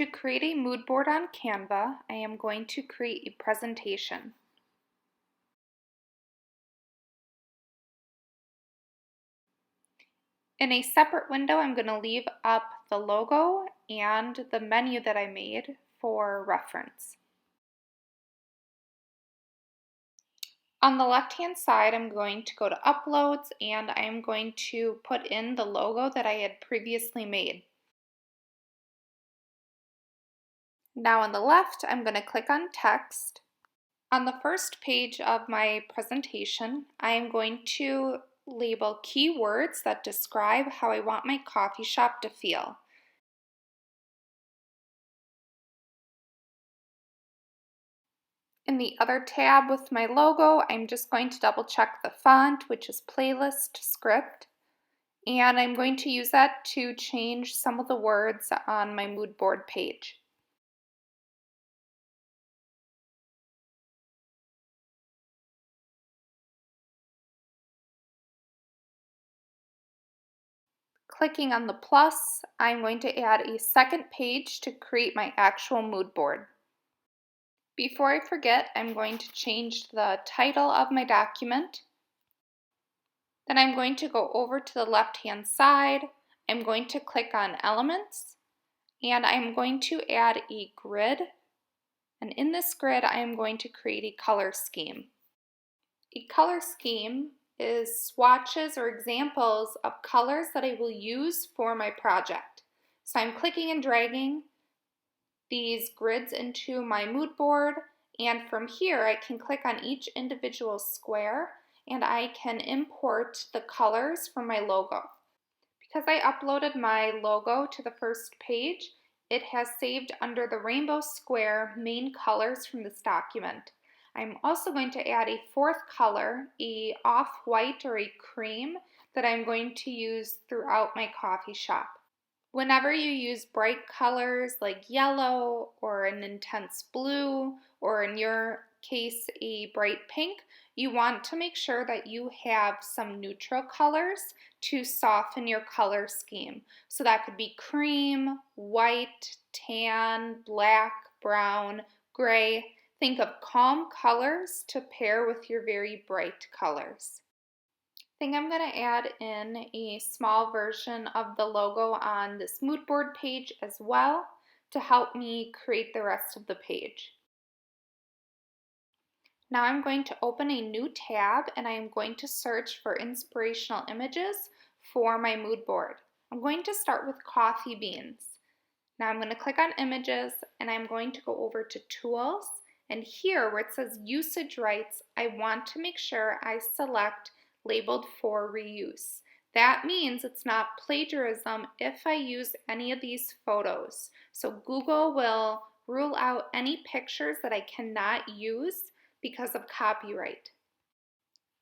To create a mood board on Canva, I am going to create a presentation. In a separate window, I'm going to leave up the logo and the menu that I made for reference. On the left-hand side, I'm going to go to Uploads and I am going to put in the logo that I had previously made. Now on the left, I'm going to click on Text. On the first page of my presentation, I am going to label keywords that describe how I want my coffee shop to feel. In the other tab with my logo, I'm just going to double check the font, which is Playlist Script, and I'm going to use that to change some of the words on my mood board page. Clicking on the plus, I'm going to add a second page to create my actual mood board. Before I forget, I'm going to change the title of my document. Then I'm going to go over to the left-hand side. I'm going to click on Elements, and I'm going to add a grid. And in this grid, I am going to create a color scheme. A color scheme is swatches or examples of colors that I will use for my project. So I'm clicking and dragging these grids into my mood board, and from here I can click on each individual square and I can import the colors from my logo. Because I uploaded my logo to the first page, it has saved under the rainbow square main colors from this document. I'm also going to add a fourth color, a off-white or a cream, that I'm going to use throughout my coffee shop. Whenever you use bright colors like yellow or an intense blue, or in your case a bright pink, you want to make sure that you have some neutral colors to soften your color scheme. So that could be cream, white, tan, black, brown, gray. Think of calm colors to pair with your very bright colors. I think I'm going to add in a small version of the logo on this mood board page as well to help me create the rest of the page. Now I'm going to open a new tab and I am going to search for inspirational images for my mood board. I'm going to start with coffee beans. Now I'm going to click on images and I'm going to go over to tools, and here where it says usage rights, I want to make sure I select labeled for reuse. That means it's not plagiarism if I use any of these photos. So Google will rule out any pictures that I cannot use because of copyright.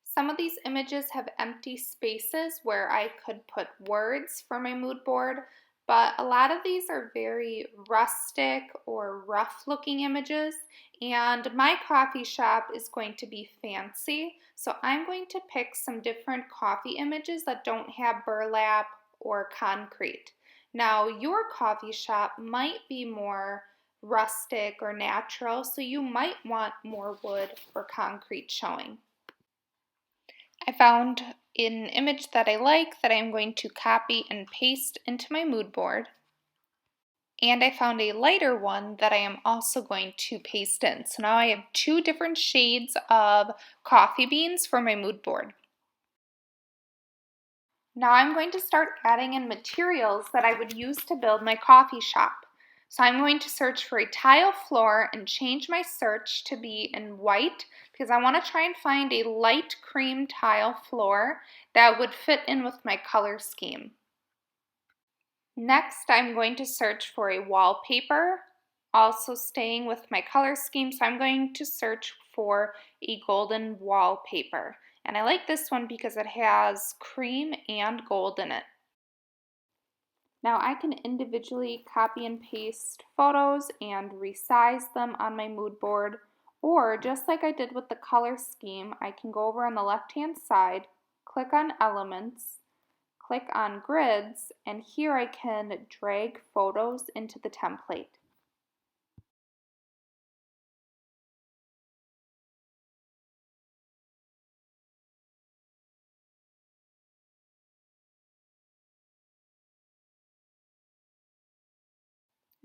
Some of these images have empty spaces where I could put words for my mood board, but a lot of these are very rustic or rough looking images, and my coffee shop is going to be fancy, so I'm going to pick some different coffee images that don't have burlap or concrete. Now your coffee shop might be more rustic or natural, so you might want more wood or concrete showing. I found an image that I like that I'm going to copy and paste into my mood board. And I found a lighter one that I am also going to paste in. So now I have two different shades of coffee beans for my mood board. Now I'm going to start adding in materials that I would use to build my coffee shop. So I'm going to search for a tile floor and change my search to be in white because I want to try and find a light cream tile floor that would fit in with my color scheme. Next, I'm going to search for a wallpaper, also staying with my color scheme, so I'm going to search for a golden wallpaper. And I like this one because it has cream and gold in it. Now I can individually copy and paste photos and resize them on my mood board, or just like I did with the color scheme, I can go over on the left-hand side, click on Elements, click on Grids, and here I can drag photos into the template.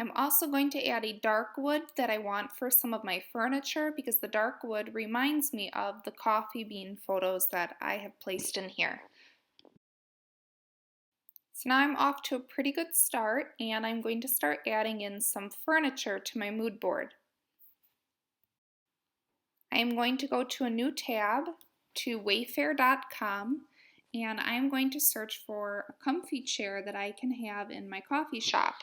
I'm also going to add a dark wood that I want for some of my furniture because the dark wood reminds me of the coffee bean photos that I have placed in here. So now I'm off to a pretty good start, and I'm going to start adding in some furniture to my mood board. I am going to go to a new tab to wayfair.com, and I am going to search for a comfy chair that I can have in my coffee shop.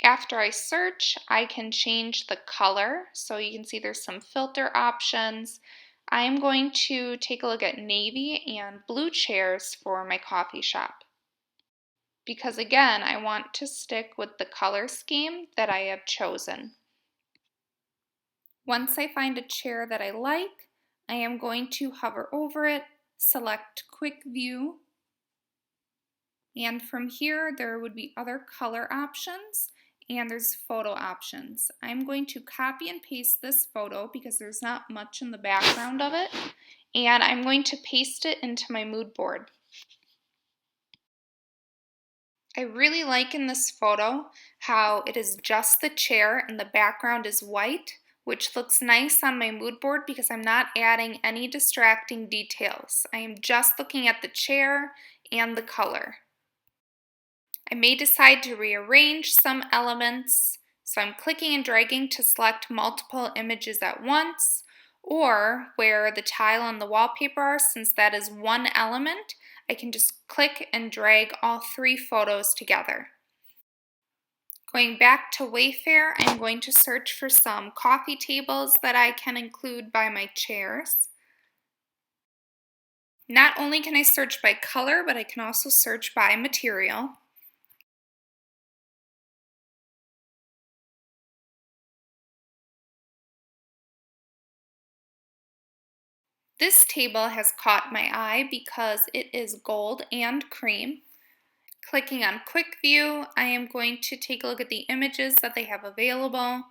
After I search, I can change the color. So you can see there's some filter options. I'm going to take a look at navy and blue chairs for my coffee shop. Because again, I want to stick with the color scheme that I have chosen. Once I find a chair that I like, I am going to hover over it, select Quick View, and from here there would be other color options and there's photo options. I'm going to copy and paste this photo because there's not much in the background of it, and I'm going to paste it into my mood board. I really like in this photo how it is just the chair and the background is white, which looks nice on my mood board because I'm not adding any distracting details. I am just looking at the chair and the color. I may decide to rearrange some elements, so I'm clicking and dragging to select multiple images at once, or where the tile and the wallpaper are, since that is one element, I can just click and drag all three photos together. Going back to Wayfair, I'm going to search for some coffee tables that I can include by my chairs. Not only can I search by color, but I can also search by material. This table has caught my eye because it is gold and cream. Clicking on Quick View, I am going to take a look at the images that they have available,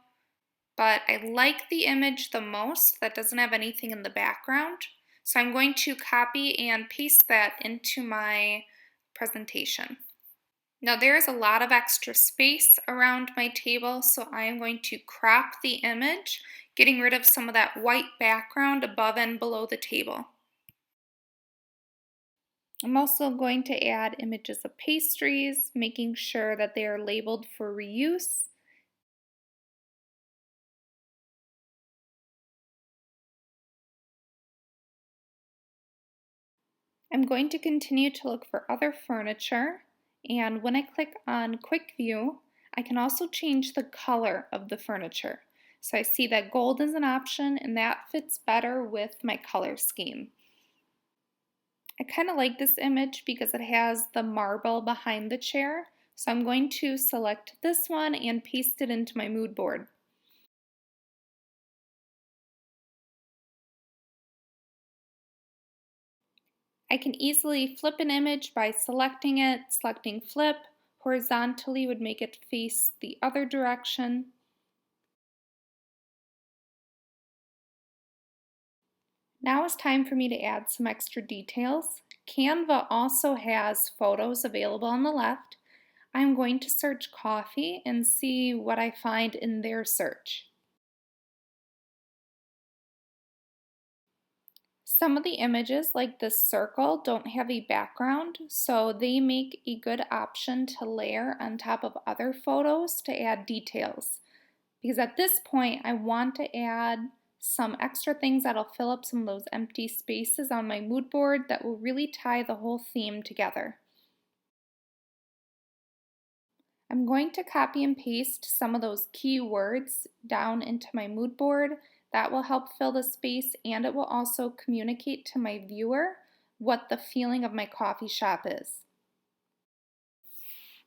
but I like the image the most that doesn't have anything in the background. So I'm going to copy and paste that into my presentation. Now there is a lot of extra space around my table, so I am going to crop the image, getting rid of some of that white background above and below the table. I'm also going to add images of pastries, making sure that they are labeled for reuse. I'm going to continue to look for other furniture, and when I click on Quick View, I can also change the color of the furniture. So I see that gold is an option, and that fits better with my color scheme. I kind of like this image because it has the marble behind the chair, so I'm going to select this one and paste it into my mood board. I can easily flip an image by selecting it. Selecting flip horizontally would make it face the other direction. Now it's time for me to add some extra details. Canva also has photos available on the left. I'm going to search coffee and see what I find in their search. Some of the images, like this circle, don't have a background, so they make a good option to layer on top of other photos to add details. Because at this point, I want to add some extra things that'll fill up some of those empty spaces on my mood board that will really tie the whole theme together. I'm going to copy and paste some of those keywords down into my mood board. That will help fill the space, and it will also communicate to my viewer what the feeling of my coffee shop is.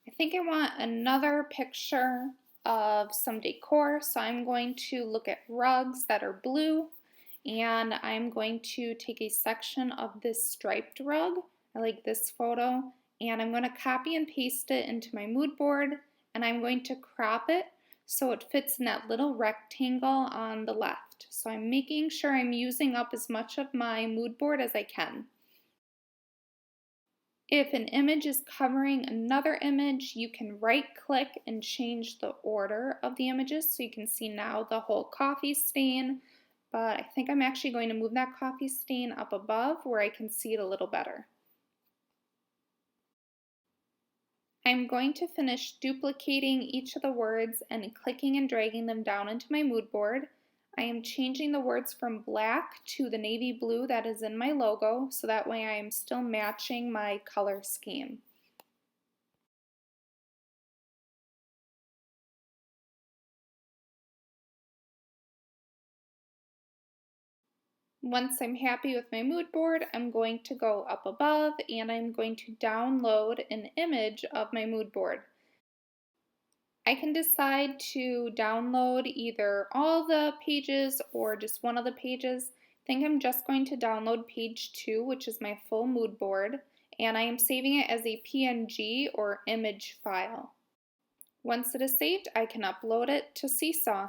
I think I want another picture of some decor, so I'm going to look at rugs that are blue, and I'm going to take a section of this striped rug. I like this photo, and I'm going to copy and paste it into my mood board, and I'm going to crop it so it fits in that little rectangle on the left. So I'm making sure I'm using up as much of my mood board as I can. If an image is covering another image, you can right-click and change the order of the images. So you can see now the whole coffee stain, but I think I'm actually going to move that coffee stain up above where I can see it a little better. I'm going to finish duplicating each of the words and clicking and dragging them down into my mood board. I am changing the words from black to the navy blue that is in my logo, so that way I am still matching my color scheme. Once I'm happy with my mood board, I'm going to go up above and I'm going to download an image of my mood board. I can decide to download either all the pages or just one of the pages. I think I'm just going to download page 2, which is my full mood board, and I am saving it as a PNG or image file. Once it is saved, I can upload it to Seesaw.